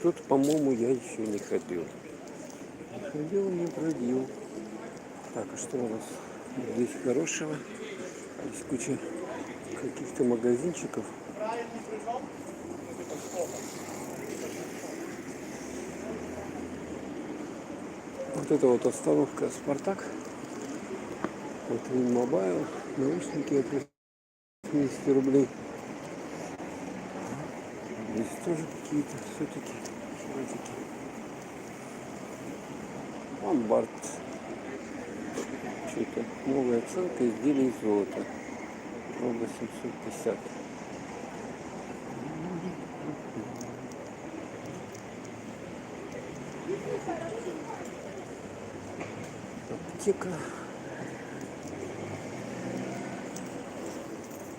Тут, по-моему, я еще не ходил. Не ходил, не бродил. Так, а что у нас здесь хорошего? Есть куча каких-то магазинчиков. Вот это вот остановка «Спартак». Вот Мобайл, наушники от 80 рублей. Здесь тоже какие-то все-таки шмотики. Ломбард. Что-то новая оценка изделий из золота. Ровно 750. Аптека.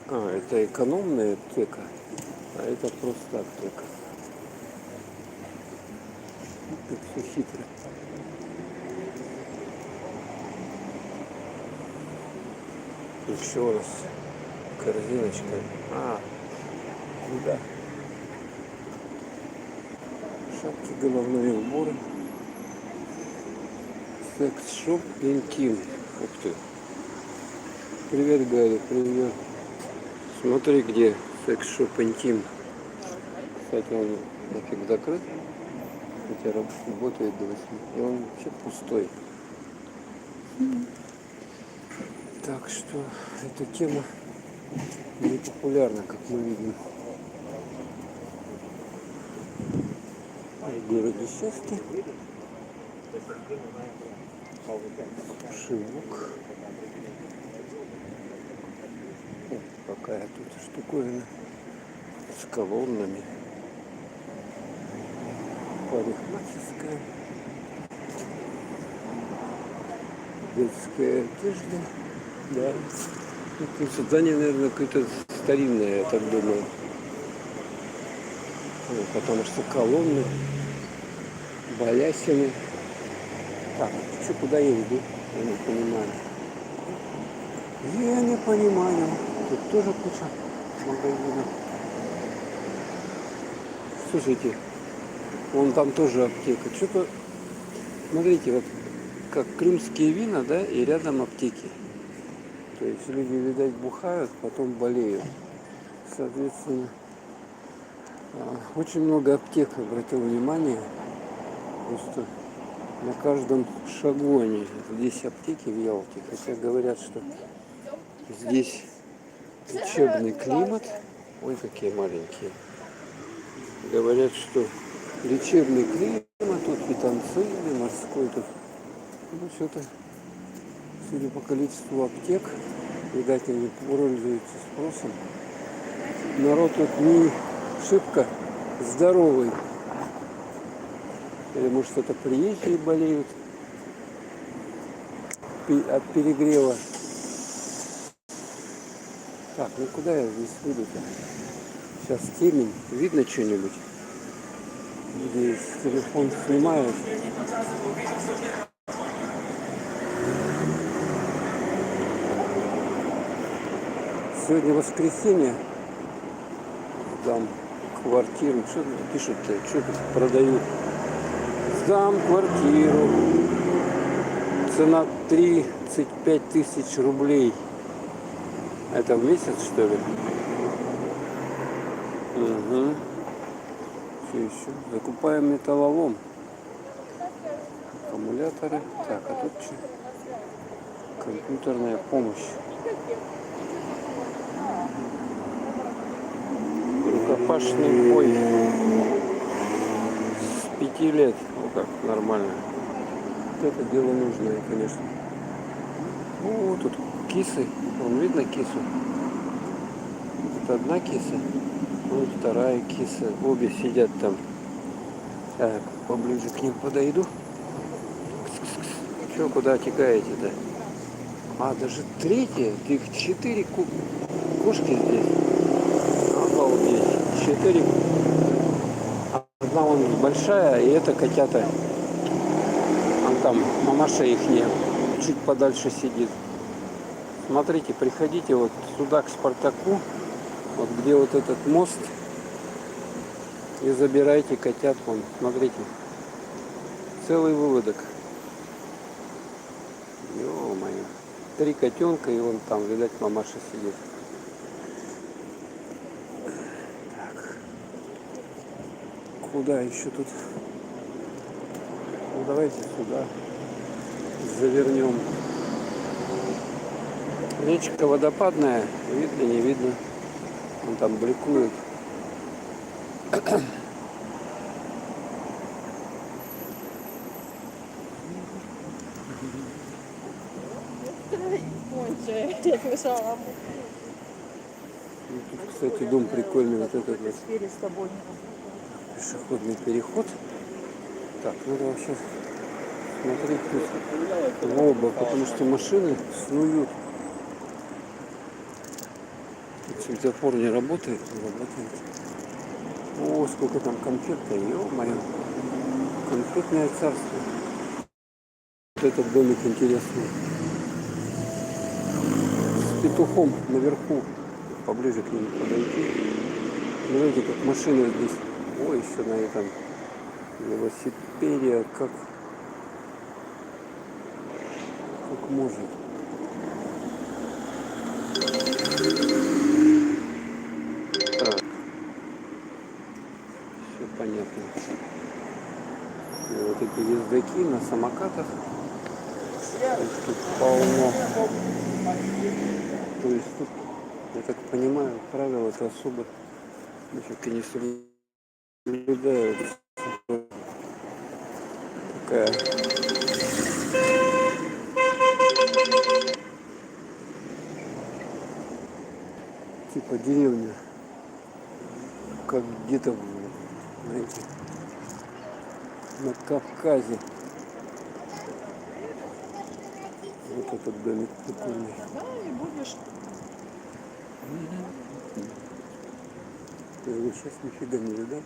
Это экономная аптека, а это просто аптека. Как все хитро. Еще у нас корзиночка. Куда? Шапки, головные уборы. Секс-шоп интим. Ух ты. Привет, Гарри, привет. Смотри, где секс-шоп интим. Кстати, он нафиг закрыт. Хотя работает до 8. И он вообще пустой. Так что эта тема не популярна, как мы видим. В городе счастье. Шивок. Какая тут штуковина с колоннами. Парикмахерская. Детская одежда. Да. Это здание, наверное, какое-то старинное, я так думаю. Потому что колонны, балясины. Так, что, куда я иду? Я не понимаю. Я не понимаю. Тут тоже куча магазинов. Слушайте, вон там тоже аптека. Что-то, смотрите, вот как крымские вина, да, и рядом аптеки. То есть люди, видать, бухают, потом болеют. Соответственно, очень много аптек, обратил внимание. Просто на каждом шагу они. Здесь аптеки в Ялте. Хотя говорят, что здесь учебный климат. Ой, какие маленькие. Говорят, что лечебный климат, тут питомцевый, морской, тут ну, что-то, судя по количеству аптек, видать, они пользуются спросом. Народ тут не шибко здоровый. Или может это приезжие болеют от перегрева. Так, ну куда я здесь выйду-то? Сейчас темень. Видно что-нибудь? Здесь телефон снимает. Сегодня воскресенье. Сдам квартиру. Что тут пишут-то? Что тут продают? Сдам квартиру. Цена 35 тысяч рублей. Это в месяц, что ли? Угу. Что еще? Закупаем металлолом. Аккумуляторы. Так, а тут что? Компьютерная помощь. Рукопашный бой. С 5 лет. Ну как, нормально. Вот это дело нужное, конечно. О, тут кисы. Вон видно кису? Вот одна киса. Вот вторая киса. Обе сидят там. Так, поближе к ним подойду. Че, куда текаете-то? Даже третья. Их 4 кошки здесь. Обалдеть. 4. Одна вон большая, и это котята. Вон там мамаша ихняя чуть подальше сидит. Смотрите, приходите вот сюда к Спартаку. Вот где вот этот мост. И забирайте котят. Вон, смотрите. Целый выводок. Ё-моё. 3 котенка, и вон там, видать, мамаша сидит. Так. Куда еще тут? Ну давайте сюда завернем. Речка водопадная, видно, не видно. Он там бликует. Ну, тут, кстати, дом прикольный, вот этот вот пешеходный переход. Так, надо вообще смотреть тут в оба, потому что машины снуют. Тут светофор не работает, не работает. О, сколько там конфетка, ё-моё. Конфетное царство. Вот этот домик интересный. С петухом наверху. Поближе к ним подойти. Смотрите, как машина здесь. Ой, еще на этом велосипеде. Как может. Так. Все понятно. И вот эти ездаки на самокатах. Тут полно. То есть тут, я так понимаю, правила-то особо и не соблюдаются. Такая типа деревня, как где-то, знаете, на Кавказе. Вот этот домик прикольный. Я его сейчас нифига не видал.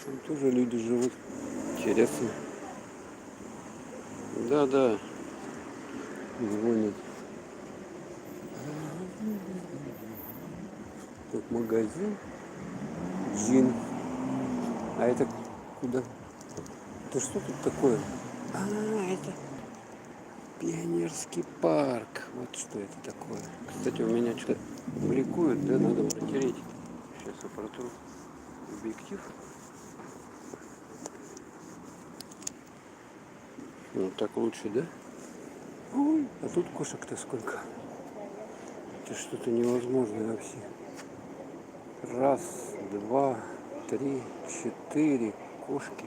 Там тоже люди живут. Интересно. Да. Звонят. Тут магазин. Джин. А это куда? Это что тут такое? Это пионерский парк. Вот что это такое. Кстати, у меня что-то бликует, да, надо протереть. Сейчас я протру объектив. Вот так лучше, да? Ой, а тут кошек-то сколько? Это что-то невозможное вообще. Раз, два, три, 4 кошки.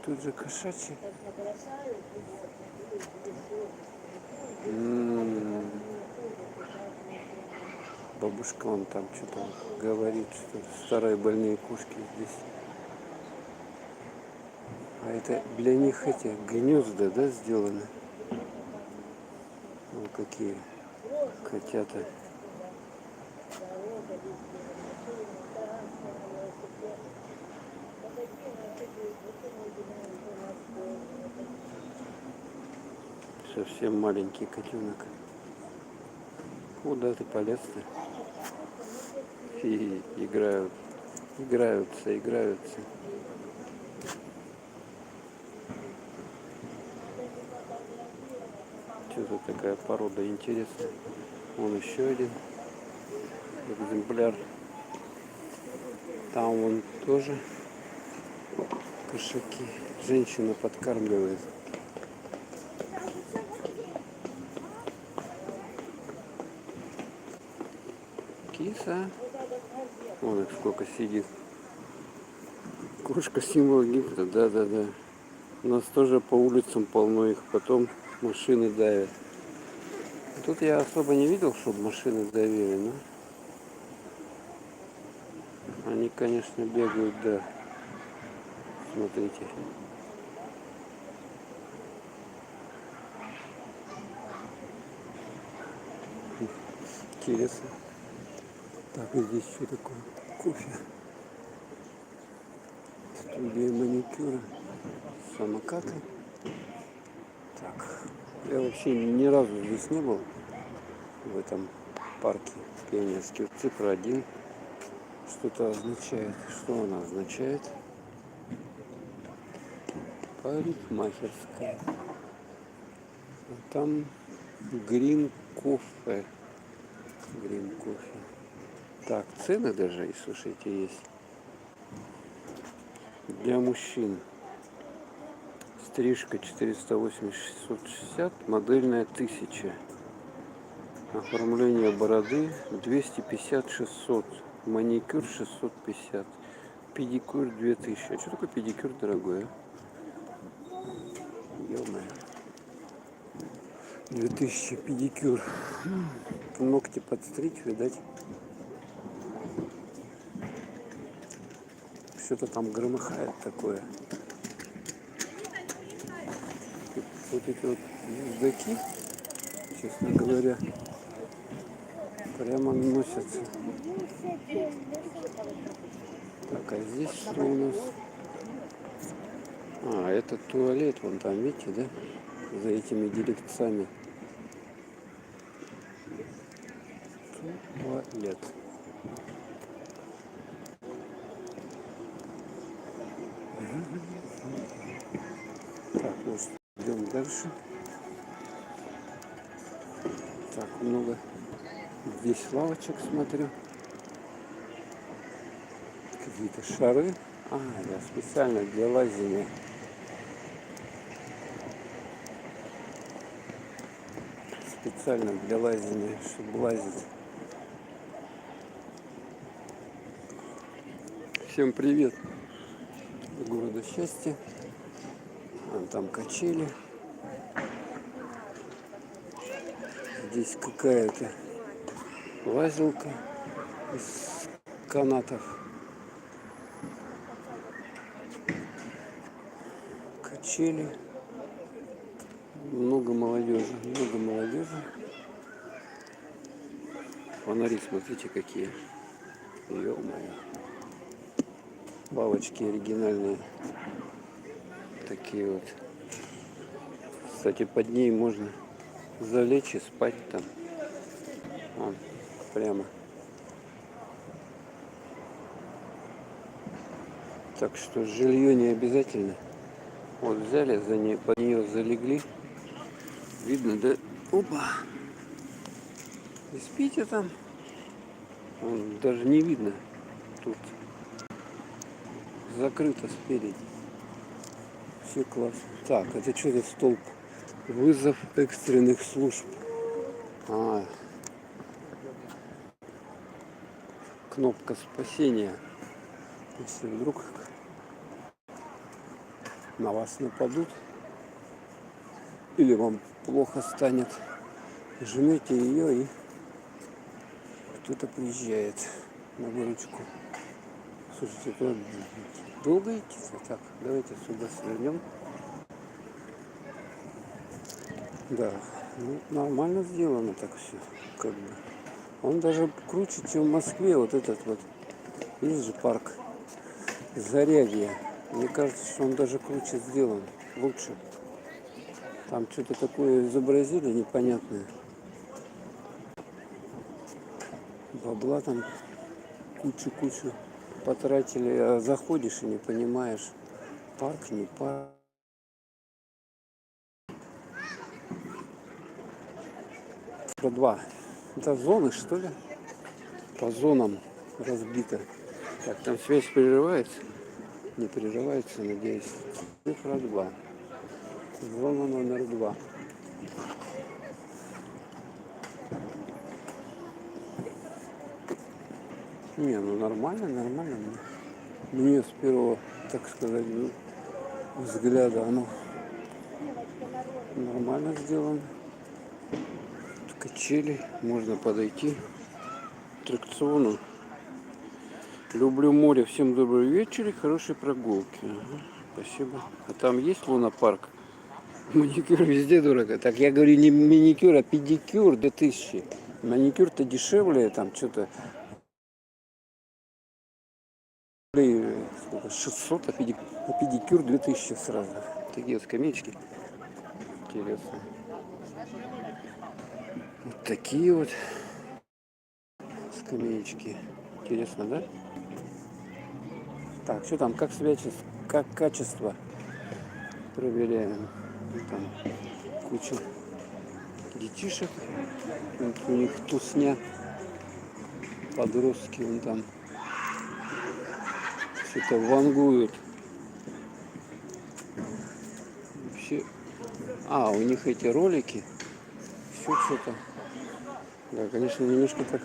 Тут же кошачьи. Бабушка вон там что-то говорит, что старые больные кошки здесь. А это для них эти гнезда, да, сделаны? Ну, какие котята. Совсем маленький котенок. Куда ты полез-то? И играются. Что-то такая порода интересная. Вон еще один экземпляр. Там вон тоже кошаки. Женщина подкармливает. Киса. Вон их сколько сидит. Кошка символ Египта, да. У нас тоже по улицам полно их, потом машины давят. Тут я особо не видел, чтобы машины давили, но они, конечно, бегают, да. Смотрите. Интересно. Так, и здесь что такое? Кофе. Студия маникюра. Самокаты. Так. Я вообще ни разу здесь не был. В этом парке пионерский. Цифра 1. что-то означает. Что она означает? Парикмахерская. А там грин кофе. Грин кофе. Так, цены даже, и слушайте, есть. Для мужчин. Стрижка 480-660, модельная 1000. Оформление бороды 250-600. Маникюр 650. Педикюр 2000. А что такое педикюр дорогой, а? Ё-моё. 2000 педикюр. Ногти подстричь, видать. Что-то там громыхает такое. Вот эти вот ездаки, честно говоря, прямо носятся. Так, а здесь что у нас? А, это туалет, вон там, видите, да? За этими деревцами. Туалет. Так, ну что, идем дальше. Так, много здесь лавочек, смотрю. Какие-то шары. А, да, специально для лазения. Специально для лазения, чтобы лазить. Всем привет! Города счастья. Вон там качели. Здесь какая-то лазилка из канатов. Качели. Много молодежи. Много молодежи. Фонари, смотрите, какие. Ё-моё. Лавочки оригинальные. Такие вот. Кстати, под ней можно залечь и спать там. Вон, прямо. Так что жилье не обязательно. Вот взяли, за ней, под нее залегли. Видно, да? Опа! И спите там. Вон, даже не видно. Тут закрыто спереди. Все классно. Так, это что за столб? Вызов экстренных служб. А, кнопка спасения. Если вдруг на вас нападут или вам плохо станет, жмете ее и кто-то приезжает на выручку. Слушайте, куда долго идти? Так, давайте сюда свернем. Да, ну, нормально сделано так все, как бы. Он даже круче, чем в Москве, вот этот вот. Есть же парк Зарядье. Мне кажется, что он даже круче сделан, лучше. Там что-то такое изобразили непонятное. Бабла там кучу потратили, а заходишь и не понимаешь, парк, не парк. Про 2. Это зоны, что ли? По зонам разбито. Так, там связь прерывается? Не прерывается, надеюсь. Цифра 2. Зона номер 2. Не, ну нормально. Мне с первого, так сказать, взгляда оно нормально сделано. Качели, можно подойти к аттракциону. Люблю море. Всем добрый вечер и хорошей прогулки. Ага, спасибо. А там есть лунопарк? Маникюр везде дорого. Так я говорю не маникюр, а педикюр 2000. Маникюр-то дешевле, там что-то 600, а педикюр 2000 сразу. Такие вот скамеечки. Интересно. Вот такие вот скамеечки. Интересно, да? Так, что там, как качество проверяем. Там куча детишек. Вот у них тусня. Подростки вон там что-то вангуют. Вообще. У них эти ролики. Все что-то. Да, конечно, немножко так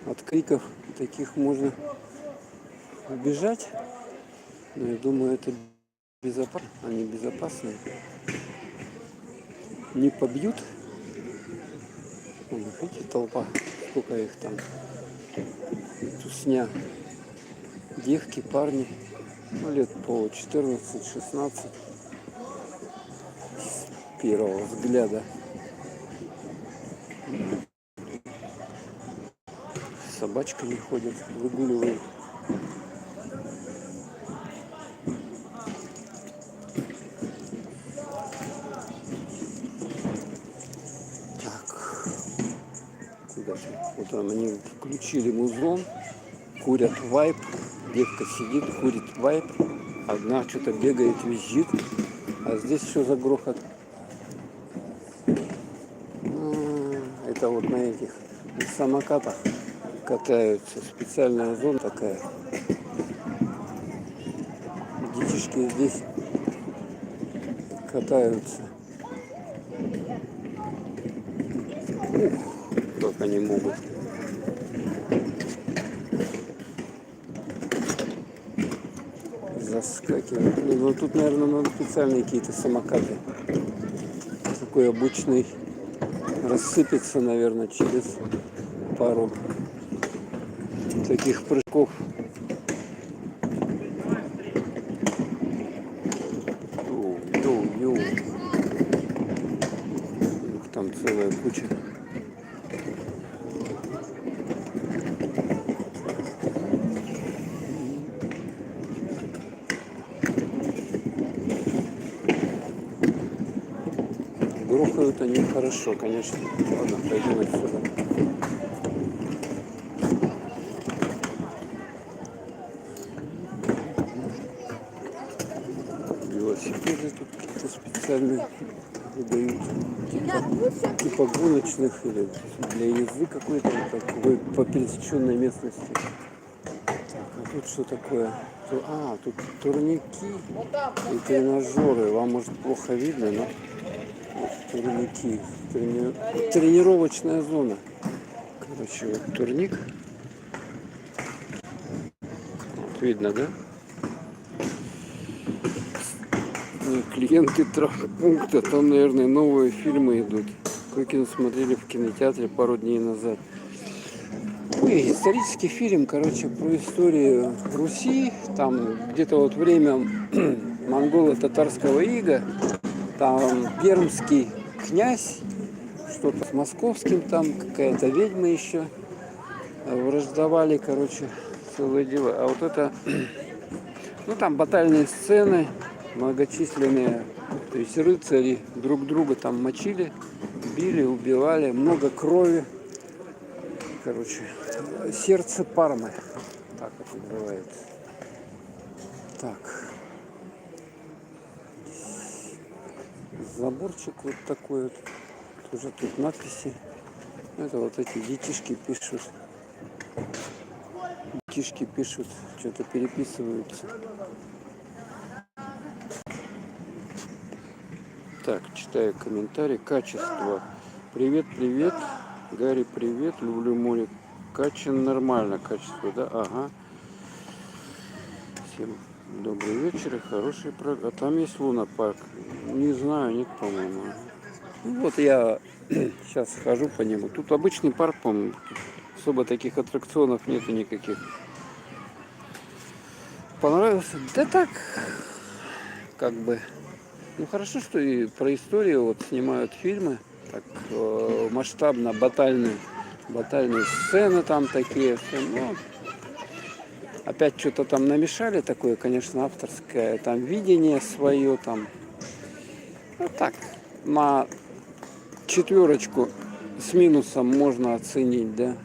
от криков таких можно убежать. Но я думаю, это безопасно. Они безопасные. Не побьют. Видите, толпа. Сколько их там. Тусня. Девки, парни. Лет по 14-16. С первого взгляда. С собачками ходят, выгуливают. Так. Куда же? Вот там они включили музон. Курят вайп. Девка сидит, курит вайп. Одна что-то бегает, визжит. А здесь что за грохот? Это вот на этих самокатах катаются. Специальная зона такая. Детишки здесь катаются. Как они могут. Заскакивать. Ну тут, наверное, надо специальные какие-то самокаты. Такой обычный рассыпется, наверное, через пару таких прыжков. Их там целая куча. Грохают они хорошо, конечно. Ладно, пойдем отсюда. Велосипеды тут какие-то специальные выдают. Типа гоночных или для езды какой-то такой по пересеченной местности. Так, а тут что такое? Тут турники и тренажеры. Вам может плохо видно, но турники. Тренировочная зона. Короче, вот турник. Вот видно, да? Клиенты травмпункта. Там, наверное, новые фильмы идут. Кокина смотрели в кинотеатре пару дней назад. Исторический фильм, короче, про историю Руси. Там где-то вот время монголо-татарского ига. Там пермский князь, что-то с московским, там какая-то ведьма еще враждовали, короче, целое дело. А вот это, там батальные сцены многочисленные, то есть рыцари друг друга там мочили, били, убивали, много крови. Короче, сердце Пармы, так это называется. Так. Заборчик вот такой вот. Тоже тут надписи. Это вот эти детишки пишут. Детишки пишут, что-то переписываются. Так, читаю комментарий. Качество. Привет, привет. Гарри, привет. Люблю море. Качан нормально. Качество, да? Ага. Всем добрый вечер и хороший прогноз. А там есть лунопарк? Не знаю, нет, по-моему. Вот я сейчас хожу по нему. Тут обычный парк, по-моему. Особо таких аттракционов нету никаких. Понравился? Да так, как бы. Хорошо, что и про историю вот снимают фильмы. Так масштабно, батальные сцены там такие. Ну, опять что-то там намешали такое, конечно, авторское. Там видение свое там. Вот так, на 4 с минусом можно оценить, да,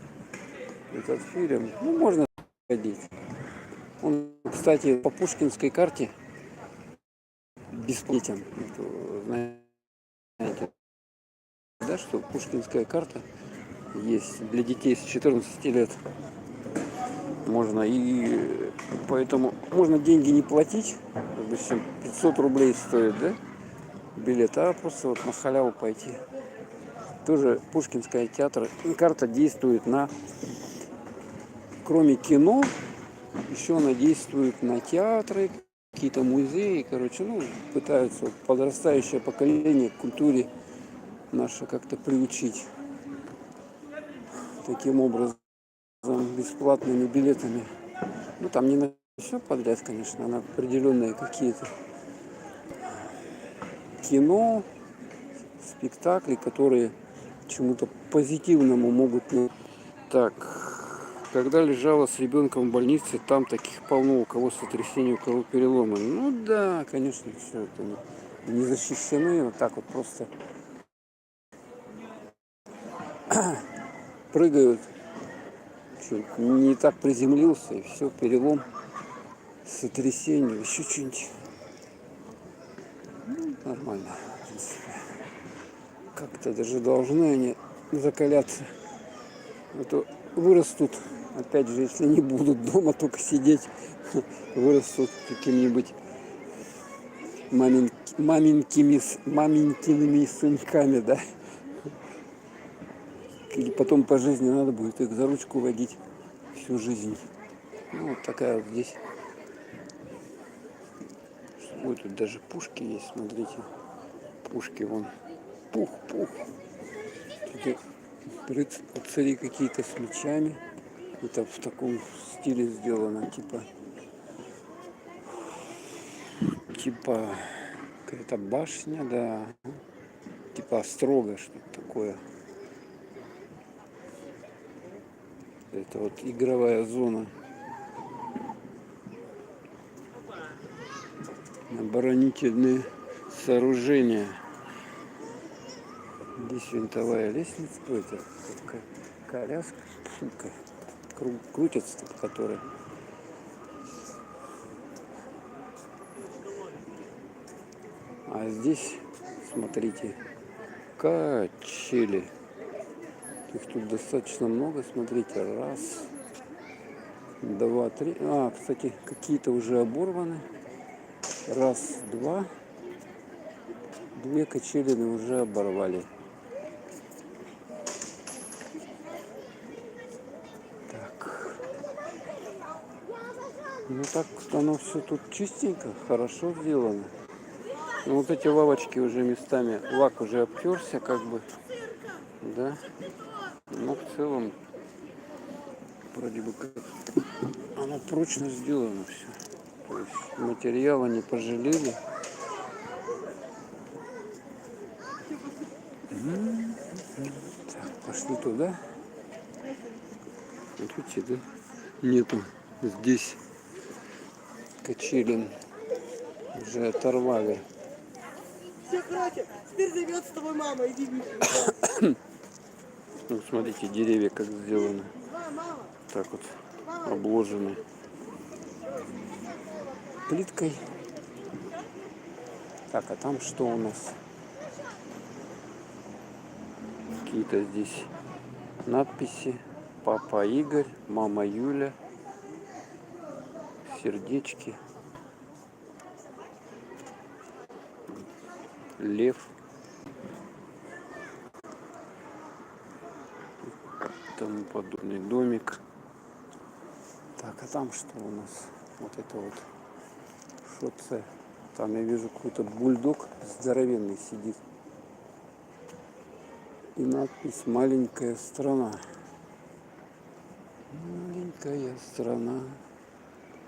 этот фильм. Можно ходить. Он, кстати, по пушкинской карте бесплатен. Знаете, да, что пушкинская карта есть для детей с 14 лет. Можно и поэтому можно деньги не платить. Допустим, 500 рублей стоит, да, билет, а просто вот на халяву пойти. Тоже Пушкинская театр. Карта действует на, кроме кино, еще она действует на театры, какие-то музеи, короче, ну, пытаются вот подрастающее поколение к культуре наше как-то приучить таким образом, бесплатными билетами. Ну, там не на все подряд, конечно, а на определенные какие-то кино, спектакли, которые чему-то позитивному могут... Так, когда лежала с ребенком в больнице, там таких полно, у кого сотрясение, у кого переломы. Ну да, конечно, все это не защищены, вот так вот просто прыгают, чуть не так приземлился, и все, перелом, сотрясение, еще что-нибудь. Нормально, в принципе. Как-то даже должны они закаляться. А то вырастут, опять же, если не будут дома только сидеть, вырастут каким-нибудь маменькиными сынками, да. И потом по жизни надо будет их за ручку водить всю жизнь. Ну, вот такая вот здесь. Ой, тут даже пушки есть, смотрите. Пушки вон. Пух. Тут рыцари какие-то с мечами. Это в таком стиле сделано, типа какая-то башня, да. Типа острога, что-то такое. Это вот игровая зона. Оборонительные сооружения. Здесь винтовая лестница, это коляска, крутится, которая. А здесь, смотрите, качели. Их тут достаточно много, смотрите, раз, два, три. А, кстати, какие-то уже оборваны. Раз, два. Две качелины уже оборвали. Так. Ну так оно все тут чистенько, хорошо сделано. Ну, вот эти лавочки уже местами, лак уже обтерся, как бы, да. Но в целом, вроде бы как, оно прочно сделано все. То есть материала не пожалели. Так, пошли туда. Вот видите, да? Нету здесь качелин. Уже оторвали. Все, короче, теперь займется с тобой мама, иди Ну, смотрите, деревья как сделаны. Так вот обложены плиткой. Так, а там что у нас? Какие-то здесь надписи. Папа Игорь, мама Юля, сердечки, лев. Тому подобный домик. Так, а там что у нас? Вот это вот. Что это? Там я вижу какой-то бульдог здоровенный сидит. И надпись «Маленькая страна». Маленькая страна.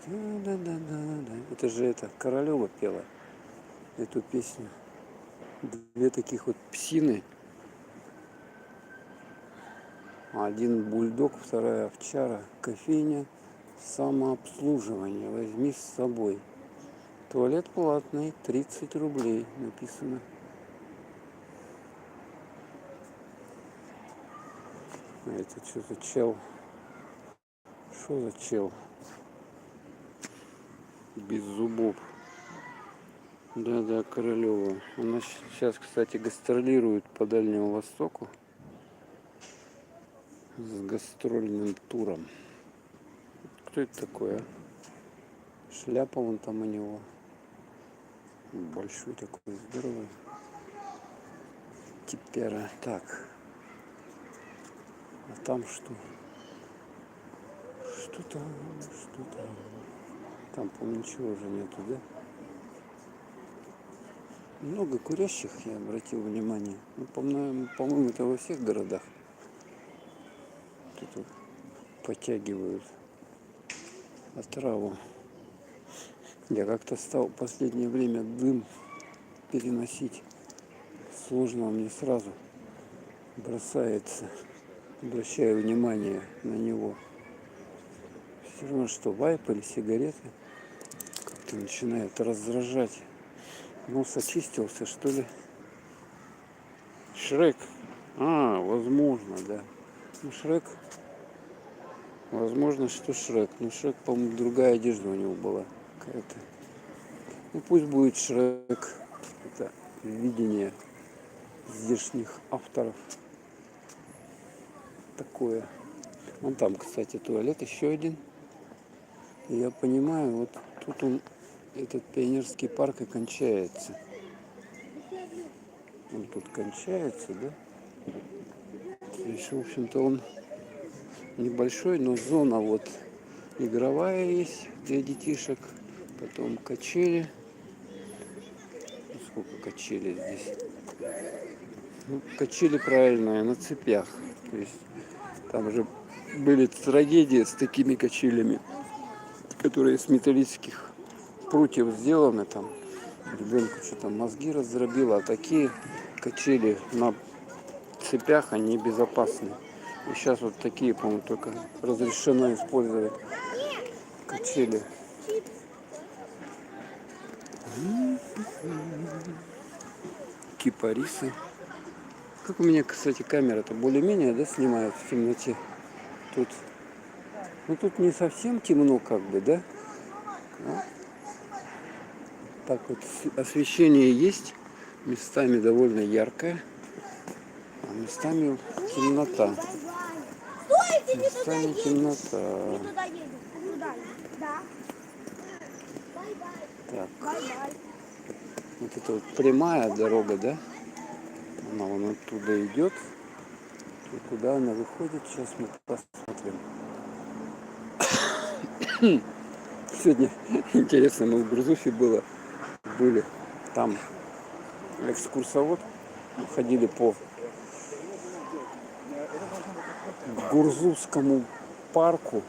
Да-да-да-да. Это же Королева пела эту песню. Две таких вот псины. Один бульдог, вторая овчара. Кофейня, самообслуживание. Возьми с собой. Туалет платный, 30 рублей написано. А это что за чел? Что за чел? без зубов. Да-да, Королева. Она сейчас, кстати, гастролирует по Дальнему Востоку с гастрольным туром. Кто это такой, а? Шляпа вон там у него. Большой такой, здоровый. Типера. Так. А там что? Что там? Что там? Там, по-моему, ничего уже нету, да? Много курящих, я обратил внимание. Ну, по-моему, это во всех городах. Тут вот подтягивают отраву. Я как-то стал в последнее время дым переносить. Сложно, он мне сразу бросается. Обращаю внимание на него. Все равно, что вайп или сигареты как-то начинает раздражать. Нос очистился, что ли? Шрек. Возможно, да. Ну, Шрек. Возможно, что Шрек. Но Шрек, по-моему, другая одежда у него была какая-то. Ну, пусть будет Шрек. Это видение здешних авторов. Такое. Вон там, кстати, туалет еще один. И я понимаю, вот тут он, этот пионерский парк и кончается. Он тут кончается, да? Здесь, в общем-то, он небольшой, но зона вот игровая есть для детишек. Потом качели. Сколько качелей здесь? Ну, качели правильные, на цепях. То есть там же были трагедии с такими качелями, которые с металлических прутьев сделаны. Там ребенку что-то мозги раздробило. А такие качели на цепях, они безопасны. И сейчас вот такие, по-моему, только разрешено использовать качели. Кипарисы. Как у меня, кстати, камера-то более-менее, да, снимает в темноте. Тут, ну тут не совсем темно, как бы, да? Но так вот освещение есть, местами довольно яркое, а местами темнота. Местами темнота. Так. Вот это вот прямая дорога, да? Она вон оттуда идет. И куда она выходит, сейчас мы посмотрим. Сегодня интересно, мы в Гурзуфе были. Там экскурсовод. Ходили по Гурзуфскому парку.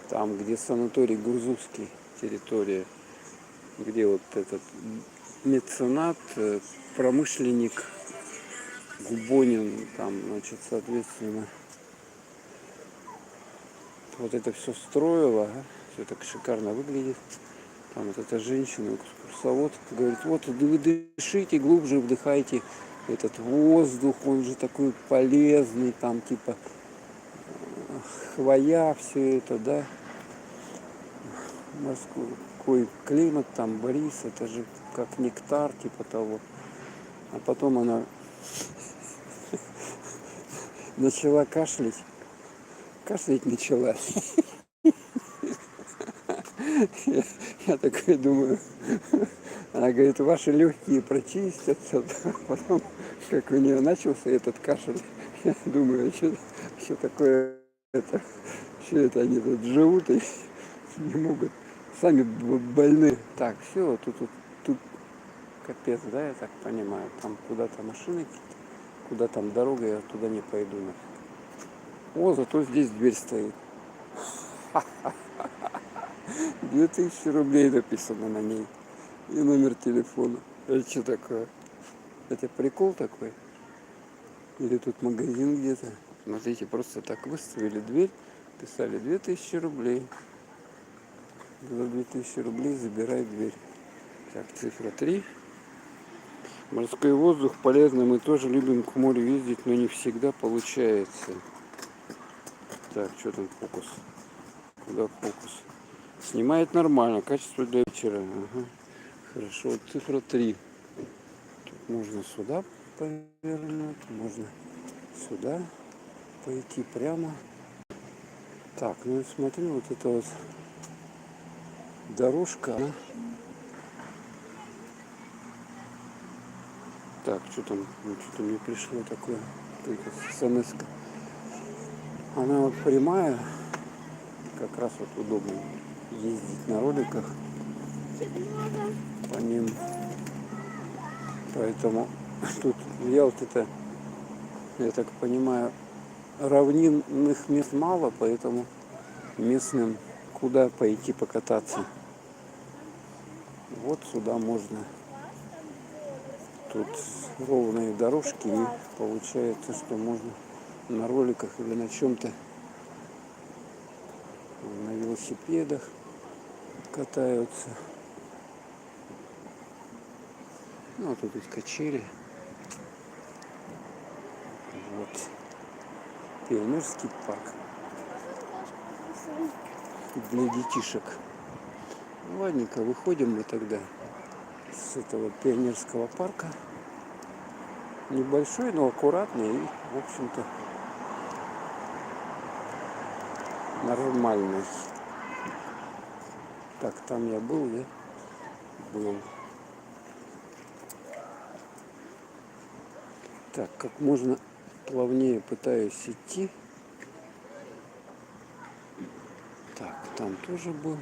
Там, где санаторий Гурзуфский, территория. Где вот этот меценат, промышленник Губонин, там, значит, соответственно, вот это все строило, все так шикарно выглядит. Там вот эта женщина, экскурсовод, говорит, вот вы дышите, глубже вдыхайте этот воздух, он же такой полезный, там типа хвоя, все это, да, морской климат, там бриз, это же как нектар, типа того. А потом она начала кашлять начала. Я такой думаю, она говорит, ваши легкие прочистятся. Потом, как у нее начался этот кашель, я думаю, что такое это, что это они тут живут и не могут, сами больны. Так, все, тут капец, да, я так понимаю, там куда-то машины, куда там дорога, я туда не пойду. О, зато здесь дверь стоит. 2000 рублей написано на ней. И номер телефона. Это что такое? Это прикол такой? Или тут магазин где-то? Смотрите, просто так выставили дверь, писали 2000 рублей. За 2000 рублей забирай дверь. Так, цифра 3. Морской воздух полезный. Мы тоже любим к морю ездить, но не всегда получается. Так, что там фокус? Куда фокус? Снимает нормально, качество для вечера. Ага. Хорошо, вот цифра 3. Тут можно сюда повернуть, можно сюда пойти прямо. Так, ну и смотри, вот эта вот дорожка. Так, что там, ну, что-то мне пришло такое, смс. Она вот прямая, как раз вот удобно ездить на роликах по ним. Поэтому тут в Ялте-то, я так понимаю, равнинных мест мало, поэтому местным куда пойти покататься. Вот сюда можно. Тут ровные дорожки, и получается, что можно на роликах или на чем-то, на велосипедах катаются. Ну, а тут есть качели. Вот. Пионерский парк для детишек. Ну, ладненько, выходим мы тогда с этого пионерского парка. Небольшой, но аккуратный и, в общем-то, нормальный. Так, там я был, да? Был. Так, как можно плавнее пытаюсь идти. Так, там тоже был.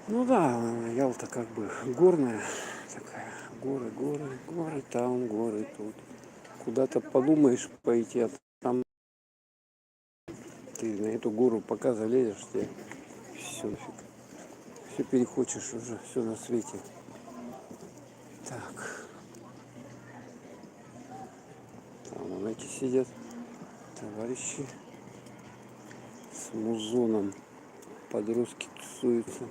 Ну да, Ялта как бы горная такая. Горы, горы, горы там, горы тут. Куда-то подумаешь пойти, а там ты на эту гору пока залезешь, тебе все фиг. Все перехочешь уже, все на свете. Так. Там вон эти сидят товарищи с музоном. Подростки тусуются.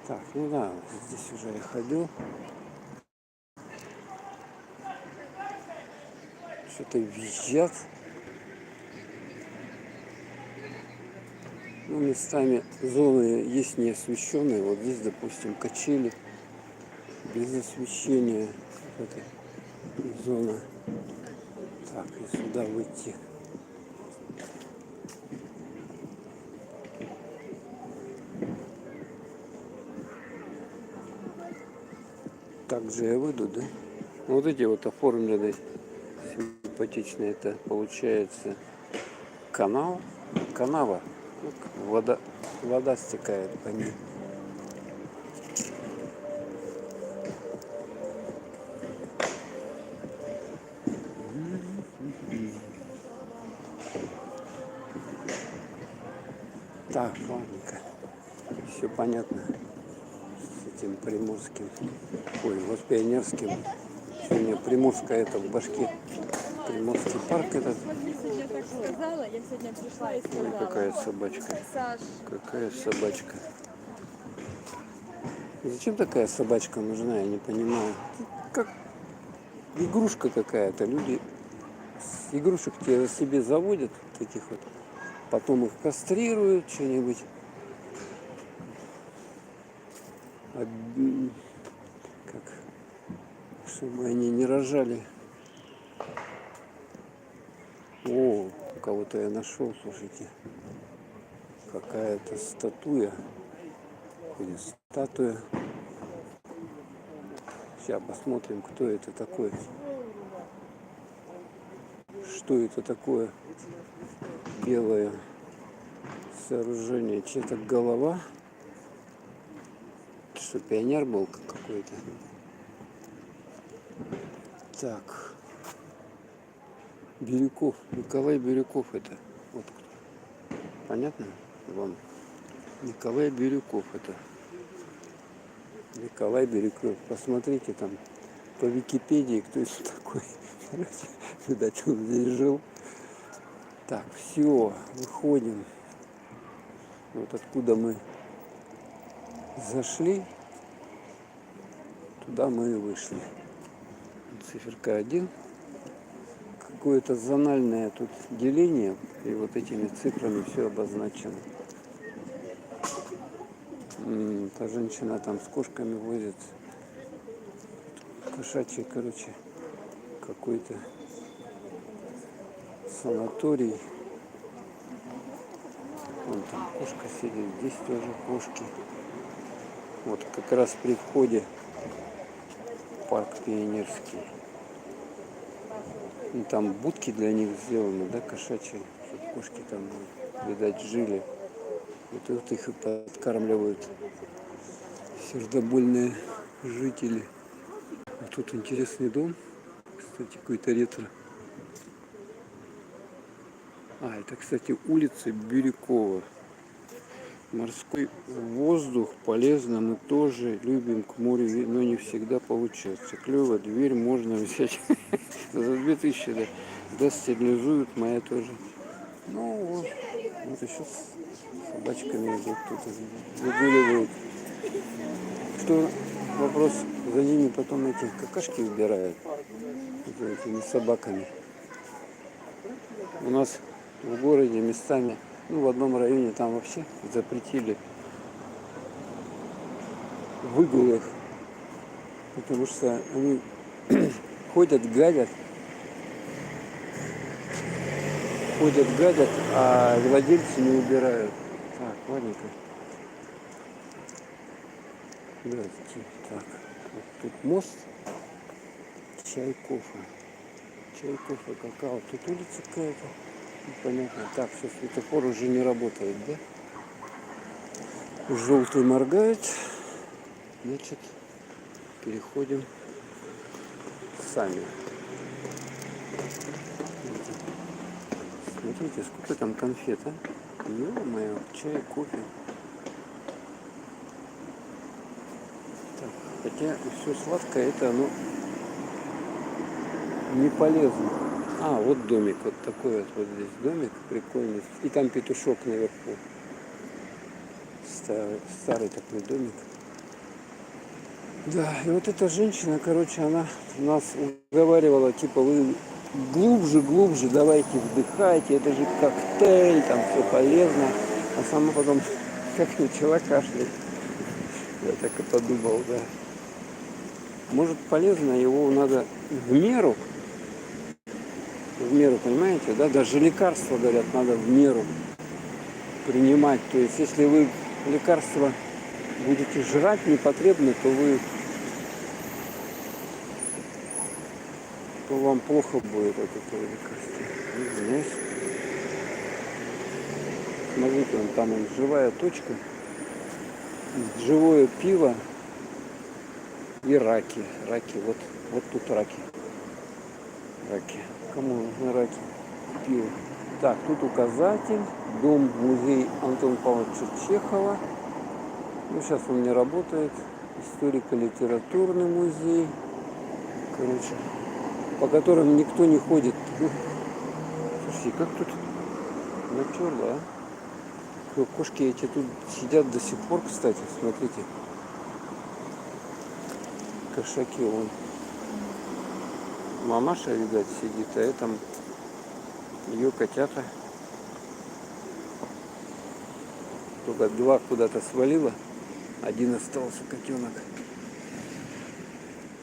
Так, ну да, здесь уже я ходил. Что-то визжат. Ну, местами зоны есть неосвещенные. Вот здесь, допустим, качели без освещения. Это зона. Так, и сюда выйти. Так же я выйду, да? Ну, вот эти вот оформленные симпатичные. Это получается канал. Канава. Вода стекает по ней. Так, ладненько. Все понятно с этим приморским. Ой, вот пионерским. Сегодня приморская это в башке. Приморский парк этот. Я так сказала, я сегодня пришла и Ой, сказала. какая собачка. Саш, Какая собачка. Зачем такая собачка нужна, я не понимаю. Как игрушка какая-то. Люди с игрушек тебе себе заводят таких вот. Потом их кастрируют, что-нибудь. Как, чтобы они не рожали. О, кого-то я нашел, слушайте. Какая-то статуя. Или статуя. Сейчас посмотрим, кто это такой. Что это такое? Белое сооружение. Чья-то голова. Что, пионер был какой-то? Так. Бирюков. Николай Бирюков это. Вот. Понятно вам? Николай Бирюков это. Николай Бирюков. Посмотрите там по Википедии, кто это такой. Видать, он здесь жил. Так, все, выходим. Вот откуда мы зашли, туда мы и вышли. Циферка 1. Какое-то зональное тут деление, и вот этими цифрами все обозначено. Та женщина там с кошками возится. Кошачий, короче, какой-то санаторий. Вон там кошка сидит, здесь тоже кошки. Вот как раз при входе в парк Пионерский. И там будки для них сделаны, да, кошачьи, чтобы кошки там, видать, жили. Вот их и подкармливают сердобольные жители. А тут интересный дом, кстати, какой-то ретро. Это, кстати, улица Бирюкова. Морской воздух полезно, мы тоже любим к морю, но не всегда получается. Клево, дверь можно взять за 2000, да. Да, стерилизуют, моя тоже. Ну вот, вот еще с собачками идут, тут выгуливают. Что вопрос, за ними потом эти какашки убирают, этими собаками. У нас в городе местами, в одном районе там вообще запретили выгул их, потому что они ходят, гадят, а владельцы не убирают. Так, ладненько. Здравствуйте. Так, вот тут мост, чай, кофе. Чай, кофе, какао. Тут улица какая-то. Непонятно. Так, все, светофор уже не работает, да? Желтый моргает. Значит, переходим сами. Смотрите, сколько там конфет, а? Ё-моё, чай, кофе. Так, хотя все сладкое, это оно не полезно. Вот домик, вот такой вот здесь домик прикольный. И там петушок наверху. Старый такой домик. Да, и вот эта женщина, короче, она нас уговаривала, типа, вы глубже, давайте вдыхайте, это же коктейль, там все полезно. А сама потом как начала кашлять. Я так и подумал, да. Может, полезно, его надо в меру, понимаете, да? Даже лекарства, говорят, надо в меру принимать. То есть, если вы лекарства будете жрать непотребно, то вам плохо будет от этого лекарства. Извиняюсь. Смотрите, там живая точка, живое пиво и раки. Вот тут раки. Кому нужны раки? Пиво. Так, тут указатель. Дом-музей Антона Павловича Чехова. Сейчас он не работает. Историко-литературный музей. Короче, по которым никто не ходит. Слушайте, как тут натерло, а? Кошки эти тут сидят до сих пор, кстати, смотрите. Кошаки вон. Мамаша, видать, сидит, а это ее котята. Только 2 куда-то свалило. 1 остался котенок.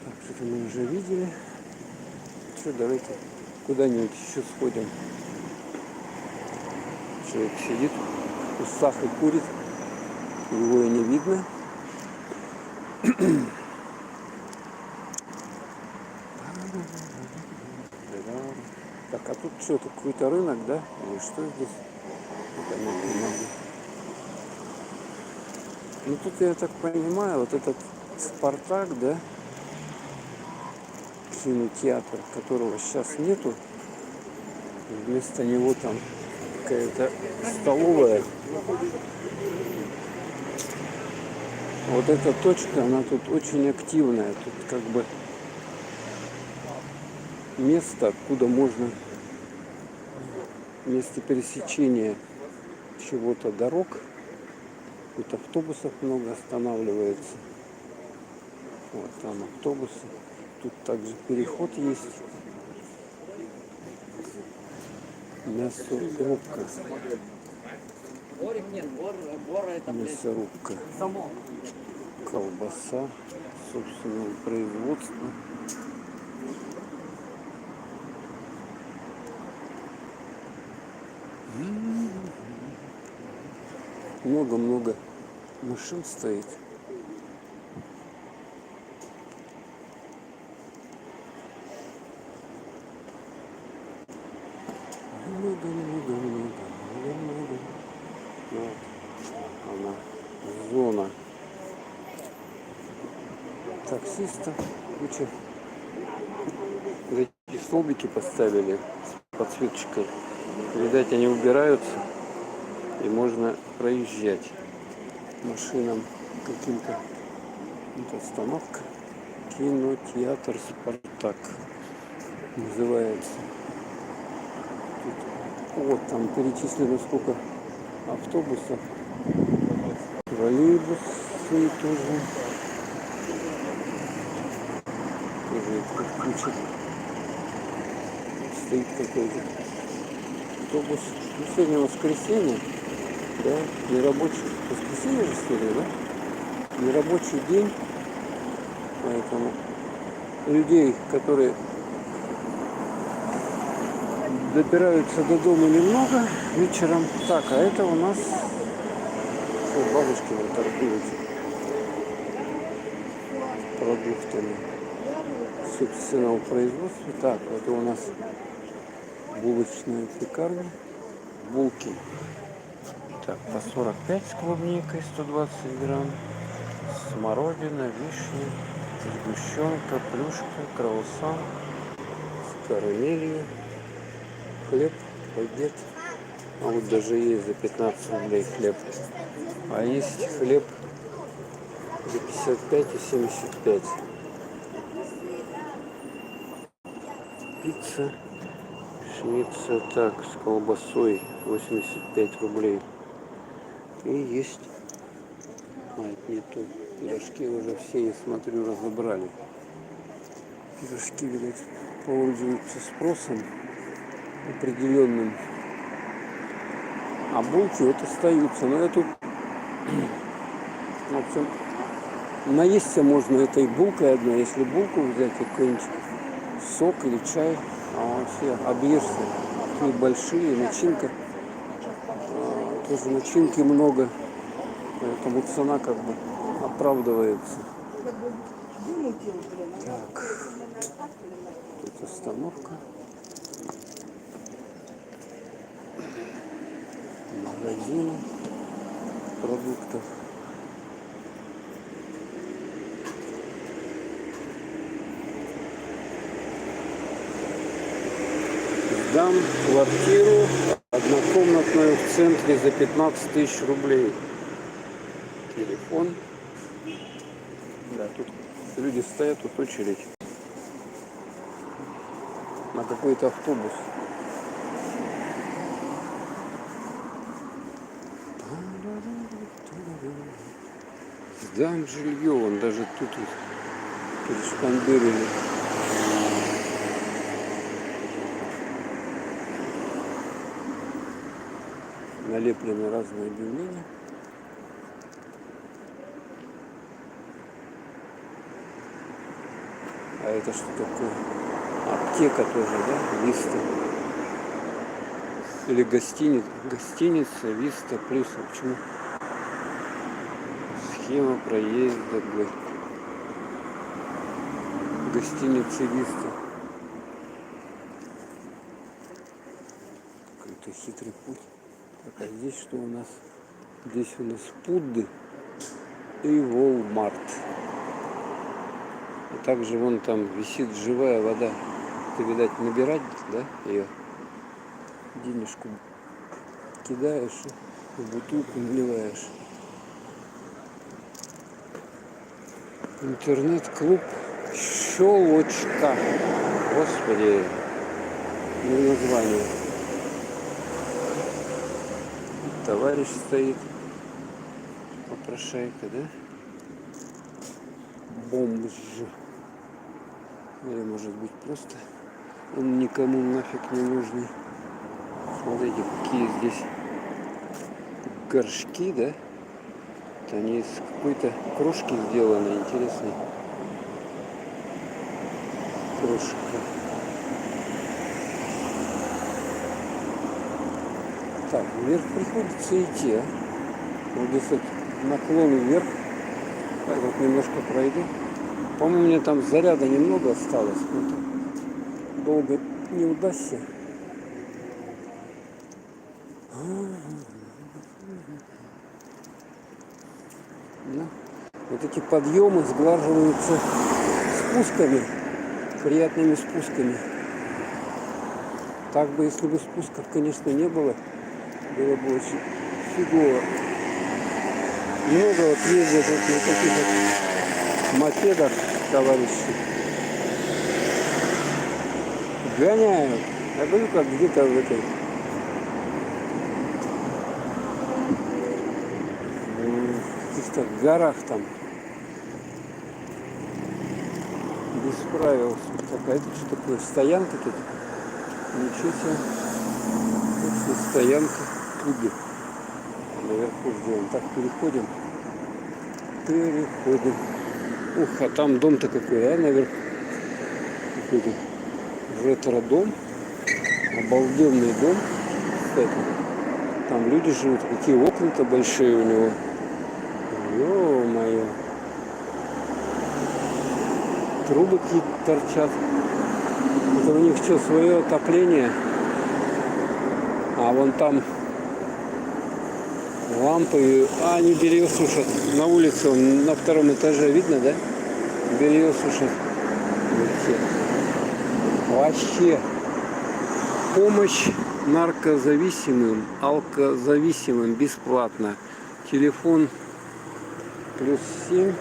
Так, что-то мы уже видели. Что, давайте куда-нибудь еще сходим. Человек сидит в кустах и курит. Его и не видно. Так, а тут что-то, какой-то рынок, да? Или что здесь? Понять не могу. Ну тут, я так понимаю, вот этот Спартак, да? Кинотеатр, которого сейчас нету. Вместо него там какая-то столовая. Вот эта точка, она тут очень активная. Тут как бы место, откуда можно, место пересечения чего-то дорог. Тут автобусов много останавливается. Вот там автобусы. Тут также переход есть. Мясорубка. Борик нет, бора это, блядь, Мясорубка. замок. Колбаса собственного производства. Много-много машин стоит. Много-много-много-много-много. Вот она, зона таксистов. Куча. Вот эти столбики поставили с подсветочкой. Видать, они убираются и можно проезжать машинам каким-то. Вот остановка. Кинотеатр «Спартак» называется. Тут, вот там перечислено сколько автобусов. Троллейбусы тоже. Тоже тут куча. Стоит какой-то автобус. Ну, сегодня воскресенье, да, нерабочий. Воскресенье же сегодня, да? Нерабочий день. Поэтому людей, которые добираются до дома, немного вечером. Так, а это у нас бабушки вот торгуют продуктами собственного производства. Так, это у нас булочная пекарня. Булки. Так, по 45 с клубникой, 120 грамм. Смородина, вишня, сгущенка, плюшка, круассан с карамелью, хлеб, багет. А вот даже есть за 15 рублей хлеб. А есть хлеб за 55 и 75. Пицца, шница, так, с колбасой 85 рублей. И есть... А, это не то. Пирожки уже все, я смотрю, разобрали. Пирожки, видать, пользуются спросом определенным. А булки вот остаются. Но я тут, в общем, наесться можно этой булкой одной. Если булку взять, какой-нибудь сок или чай, а вообще объешься. Такие большие, начинка. Тоже начинки много. Поэтому цена как бы оправдывается. Так, тут остановка. Магазин продуктов. Сдам квартиру однокомнатную в центре за 15 тысяч рублей. Телефон. Да, тут люди стоят, тут очередь на какой-то автобус. Сдам жилье, он даже тут перешпандырили. Налеплены разные объявления. А это что такое? Аптека тоже, да? Виста. Или гостиница Виста плюс. Почему? Схема проезда гостиницы Виста. Какой-то хитрый путь. Так, а здесь что у нас? Здесь у нас Пудды и Walmart. А также вон там висит живая вода. Ты, видать, набирать, да, ее? Денежку кидаешь и в бутылку наливаешь. Интернет-клуб Щелочка. Господи, ну название. Товарищ стоит. Попрошайка, да? Бомж. Или может быть просто он никому нафиг не нужный. Смотрите, какие здесь горшки, да? Это они из какой-то кружки сделаны, интересной кружка. Так, вверх приходится идти, а? Вот здесь вот наклон вверх. Так вот немножко пройду. По-моему, у меня там заряда немного осталось. Но долго не удастся. Ну, вот эти подъемы сглаживаются спусками, приятными спусками. Так бы, если бы спусков, конечно, не было, было бы очень фигово. Много вот ездят вот на таких вот мопедах, товарищи. Гоняют. Я говорю, как где-то в этой... в каких-то горах там. Без правил. Такая, это что такое? Стоянка тут? Ничего себе. Точно стоянка. Пуги. Наверху сделаем. Так, переходим. Переходим. Ух, а там дом-то какой, а, наверху? Какой-то ретро-дом. Обалденный дом, кстати. Там люди живут. Какие окна-то большие у него. Ё-моё. Трубы какие-то торчат. Это у них что, свое отопление? А вон там лампы. А, они белье сушат. На улице, на втором этаже видно, да? Белье сушат. Вообще. Помощь наркозависимым, алкозависимым бесплатно. Телефон +7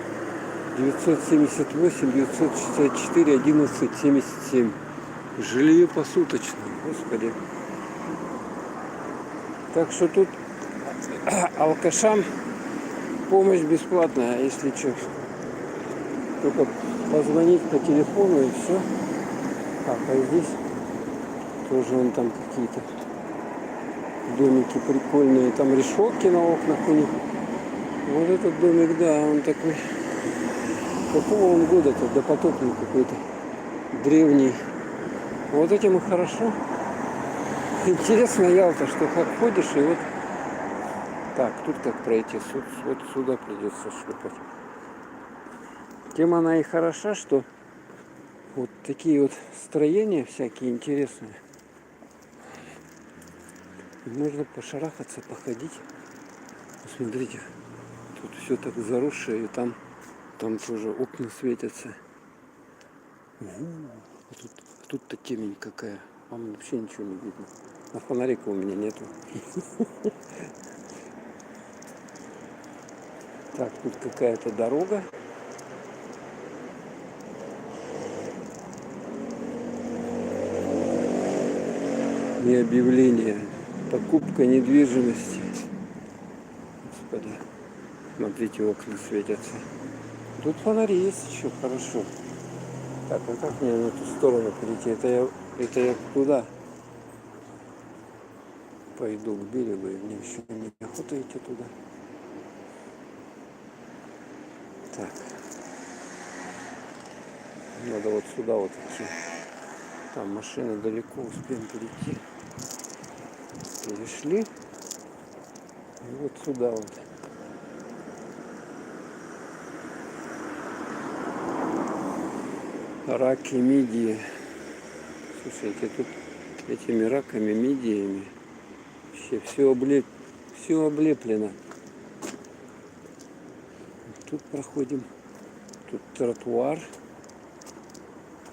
978 964 11 77. Жилье посуточно, господи. Так что тут алкашам помощь бесплатная, если что. Только позвонить по телефону и все. Так, а здесь тоже вон там какие-то домики прикольные. Там решетки на окнах у них. Вот этот домик, да, он такой. Какого он года-то? Допотопный какой-то. Древний. Вот этим и хорошо. Интересно, Ялта, что как ходишь и вот... Так, тут как пройти? Вот сюда придется шлепать. Тем она и хороша, что вот такие вот строения всякие интересные. Можно пошарахаться, походить. Посмотрите, тут все так заросшее, и там тоже окна светятся. Тут-то темень какая. Вам вообще ничего не видно. А фонарика у меня нету. Так, тут какая-то дорога. И объявление. Покупка недвижимости. Господи. Смотрите, окна светятся. Тут фонари есть еще, хорошо. Так, а как мне на эту сторону перейти? Это я куда? Пойду к берегу, и мне еще не охота идти туда. Так. Надо вот сюда вот идти. Там машина далеко, успеем перейти. Перешли. И вот сюда вот. Раки, мидии. Слушайте, тут этими раками, мидиями вообще все облеплено. Тут проходим. Тут тротуар.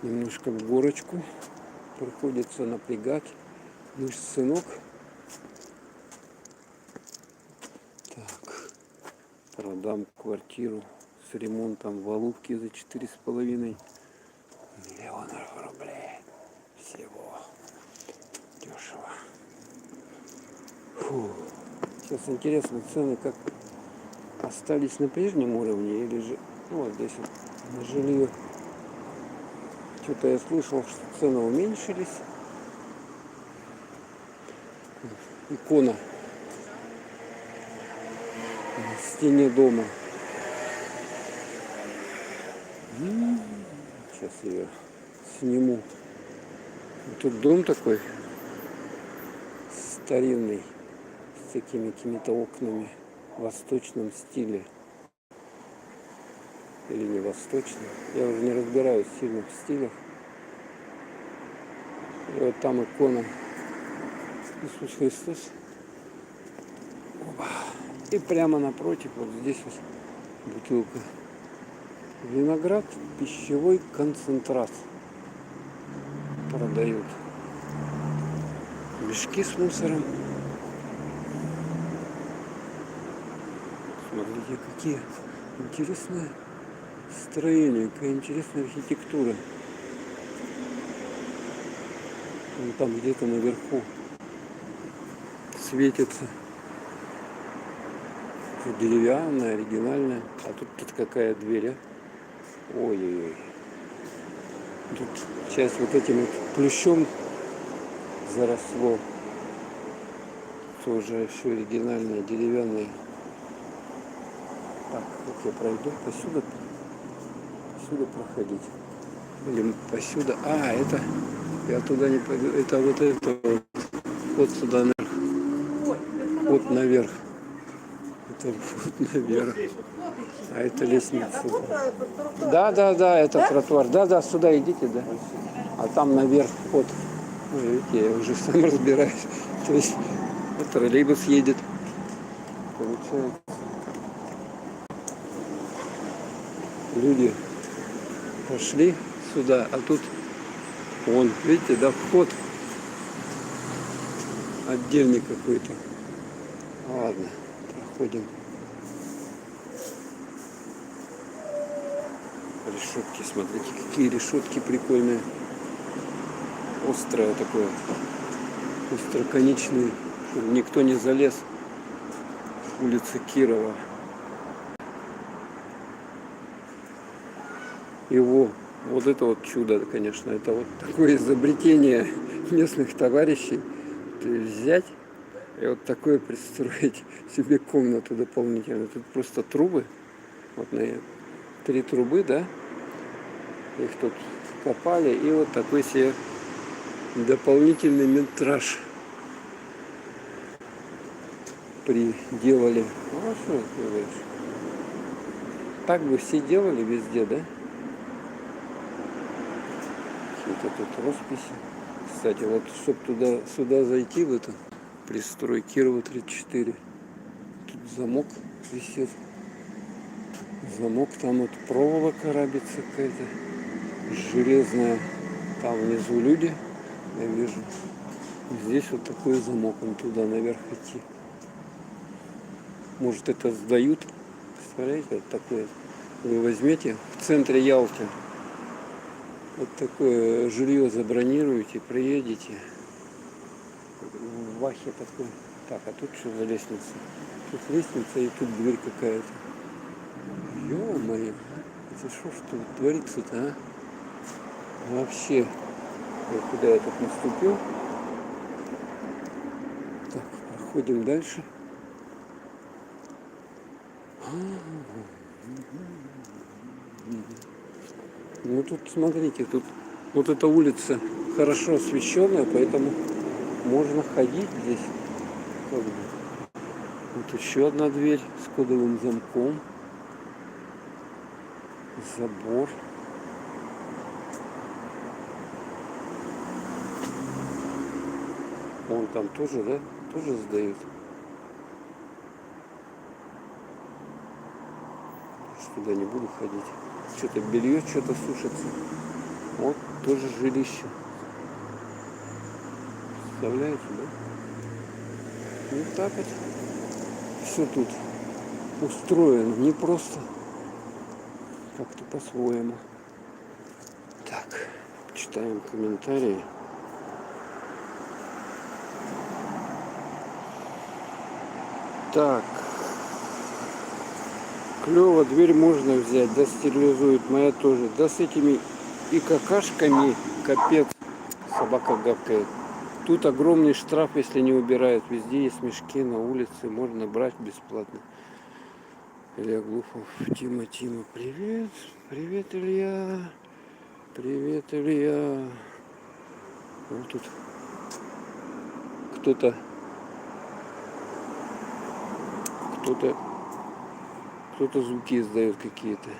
Немножко в горочку. Приходится напрягать мышцы ног. Так. Продам квартиру с ремонтом в Алубке за 4,5 миллиона рублей. Всего. Дешево. Фу. Сейчас интересно, цены как остались на прежнем уровне или же... Ну, вот здесь вот на жилье. Что-то я слышал, что цены уменьшились. Икона. на стене дома. Сейчас ее сниму. Тут дом такой старинный, с такими какими-то окнами в восточном стиле. Или не восточном. Я уже не разбираюсь сильно в стилях. И вот там икона Иисус Христос. Опа. И прямо напротив, вот здесь вот бутылка. Виноград, пищевой концентрат продают. Мешки с мусором. Смотрите, какие интересные строения, какая интересная архитектура. Вон там где-то наверху светится. Деревянная, оригинальная. А тут какая дверь, а? Ой-ой-ой. Тут часть вот этим вот плющом заросло. Тоже еще оригинальная, деревянная. Так, как я пройду? Посюда проходить. Или посюда. А, это я туда не пойду. Это вот вот сюда наверх. Вот наверх. Это вот наверх. А это лестница. Да, это тротуар. Да, сюда идите, да. А там наверх вход. Ой, видите, я уже сам разбираюсь. То есть вот троллейбус едет. Получается. Люди пошли сюда, а тут вон, видите, да, вход отдельный какой-то. Ладно, проходим. Решетки, смотрите, какие решетки прикольные. Острое такое, остроконечные, чтобы никто не залез. Улица Кирова. Его, вот это вот чудо, конечно, это вот такое изобретение местных товарищей. То есть взять и вот такое пристроить себе комнату дополнительно. Тут просто трубы, вот на 3 трубы, да, их тут копали, и вот такой себе дополнительный метраж приделали. Ну, что ты говоришь? Так бы все делали везде, да? Какие-то тут росписи. Кстати, вот чтобы сюда зайти, в эту пристрой Кирова 34, тут замок висит. Замок, там вот проволока рабится какая-то железная. Там внизу люди, я вижу. Здесь вот такой замок, он туда наверх идти. Может, это сдают? Представляете, вот такое. Вы возьмете в центре Ялты. Вот такое жилье забронируете, приедете. В Вахе такой. Так, а тут что за лестница? Тут лестница и тут дверь какая-то. Ё-моё, это что ж тут творится-то, а? Вообще, вот куда я тут наступил. Так, проходим дальше. Ну тут, смотрите, тут вот эта улица хорошо освещенная, поэтому можно ходить здесь. Как бы. Вот еще одна дверь с кодовым замком. Забор. Вон там тоже, да? Тоже сдают. Туда не буду ходить. Что-то белье, что-то сушится. Вот тоже жилище. Представляете, да? Вот так вот все тут устроено. Не просто. Как-то по-своему. Так, читаем комментарии. Так. Клево, дверь можно взять, да, стерилизует, моя тоже. Да с этими и какашками, капец, собака гавкает. Тут огромный штраф, если не убирают. Везде есть мешки на улице, можно брать бесплатно. Илья Глухов. Тима, привет. Привет, Илья. Привет, Илья. Вот тут кто-то, кто-то, кто-то звуки издает какие-то.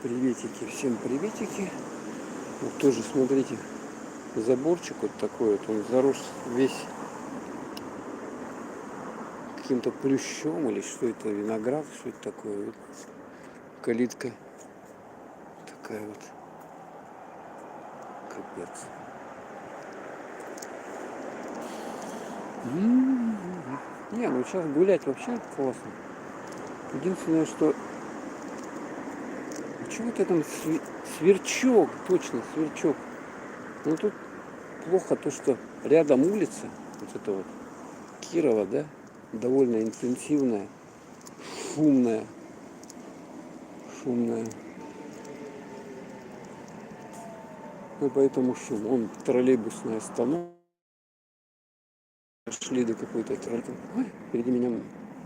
Приветики, всем приветики. Вот тоже, смотрите, заборчик вот такой вот, он зарос весь каким-то плющом или что это, виноград, что это такое. Вот калитка такая вот. Капец. Не, ну сейчас гулять вообще классно. Единственное, что... Чего-то там сверчок, точно, сверчок. Но тут плохо то, что рядом улица, вот это вот, Кирова, да, довольно интенсивная, шумная. Ну, поэтому шум. Он троллейбусная остановка. Шли до какой-то троллейбуса. Ой, впереди меня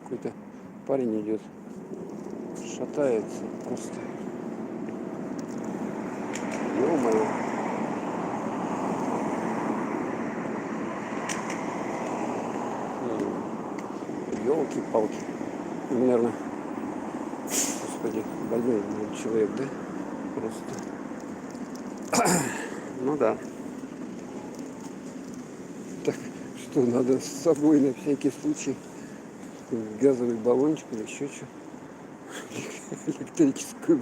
какой-то парень идет. Шатается просто. Ё-моё. Ёлки-палки. Наверное, господи, больной человек, да? Просто. Ну да. Так что надо с собой на всякий случай газовый баллончик или еще что. Электрическую,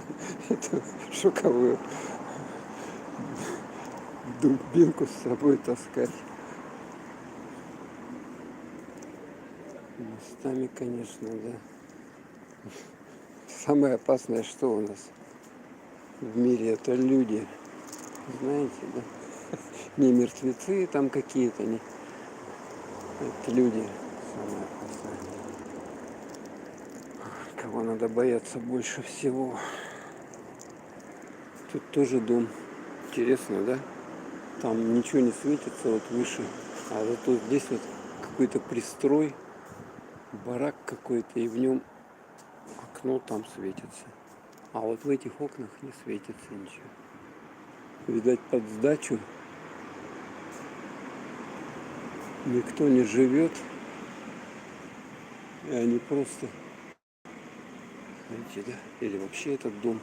эту шоковую дубинку с собой таскать. Местами, конечно, да. Самое опасное, что у нас в мире, это люди. Знаете, да? Не мертвецы там какие-то, не. Это люди. Самое опасное. Кого надо бояться больше всего. Тут тоже дом. Интересно, да? Там ничего не светится вот выше. А зато здесь вот какой-то пристрой. Барак какой-то, и в нем окно там светится. А вот в этих окнах не светится ничего. Видать, под сдачу никто не живет. И они просто, знаете, да? Или вообще этот дом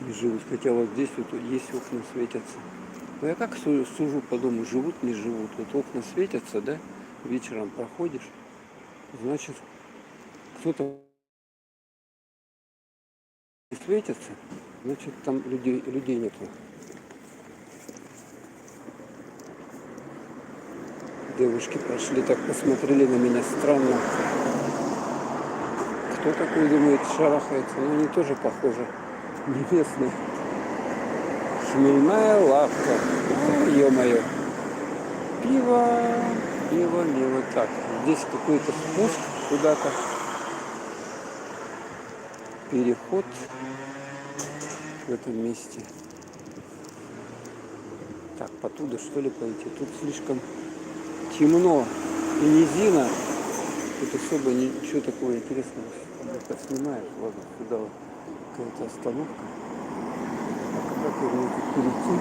не живут. Хотя вот здесь вот есть окна светятся. Ну я как сужу по дому, живут, не живут. Вот окна светятся, да? Вечером проходишь, значит, кто-то светится, значит, там людей нету. Девушки прошли, так посмотрели на меня странно. Кто такой, думает, шарахается? Но они тоже похожи. Не местные. Хмельная лавка. Ой, ё-моё. Пиво. Так, здесь какой-то спуск куда-то. Переход в этом месте. Так, потуда что ли пойти? Тут слишком темно и низина. Тут особо ничего такого интересного не снимаешь. Ладно, сюда вот какая-то остановка. А как мне тут перейти?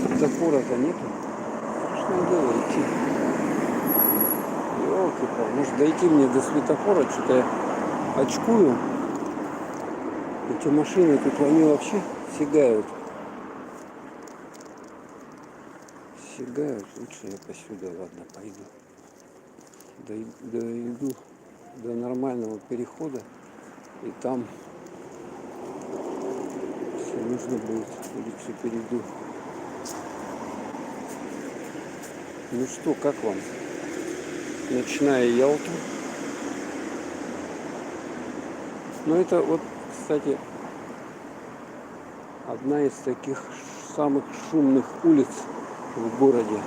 Светофора-то нету. Что дело идти? Ёлки-палки. Может дойти мне до светофора? Что-то я очкую. Эти машины тут, они вообще сигают. Лучше я посюда, ладно, пойду. Дойду до нормального перехода. И там, если нужно будет, улицу перейду. Ну что, как вам? Ночная Ялта. Ну это вот, кстати, одна из таких самых шумных улиц в городе.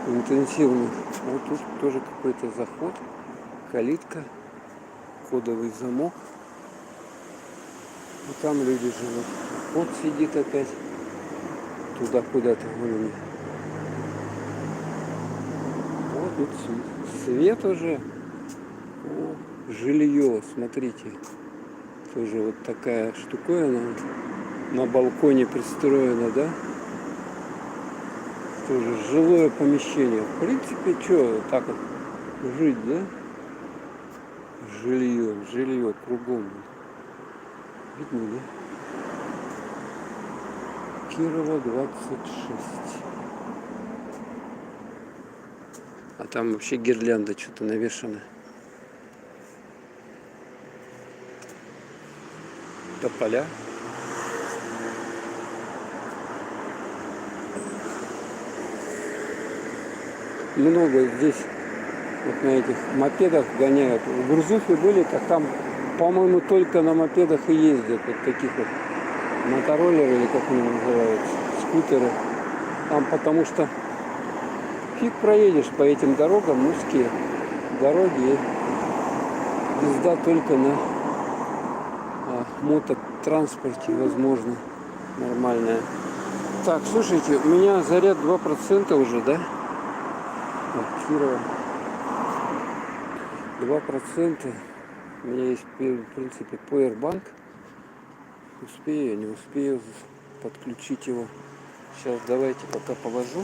Интенсивных. Вот тут тоже какой-то заход, калитка, кодовый замок. И там люди живут. Вот сидит опять. Туда куда-то вон. Тут свет уже. О, жилье, смотрите. Тоже вот такая штуковина на балконе пристроена, да? Тоже жилое помещение. В принципе, что, так вот жить, да? Жилье кругом. Видно, да? Кирова 26. А там вообще гирлянда что-то навешана. Тополя. Много здесь вот на этих мопедах гоняют. В Гурзуфе были, так там, по-моему, только на мопедах и ездят. Вот таких вот мотороллеры, или как они называются, скутеры. Там потому что фиг проедешь по этим дорогам, узкие дороги. Езда только на мототранспорте, возможно, нормальная. Так, слушайте, у меня заряд 2% уже, да? Вот, Кирова. 2%. У меня есть, в принципе, Powerbank. Успею, не успею подключить его. Сейчас давайте пока положу.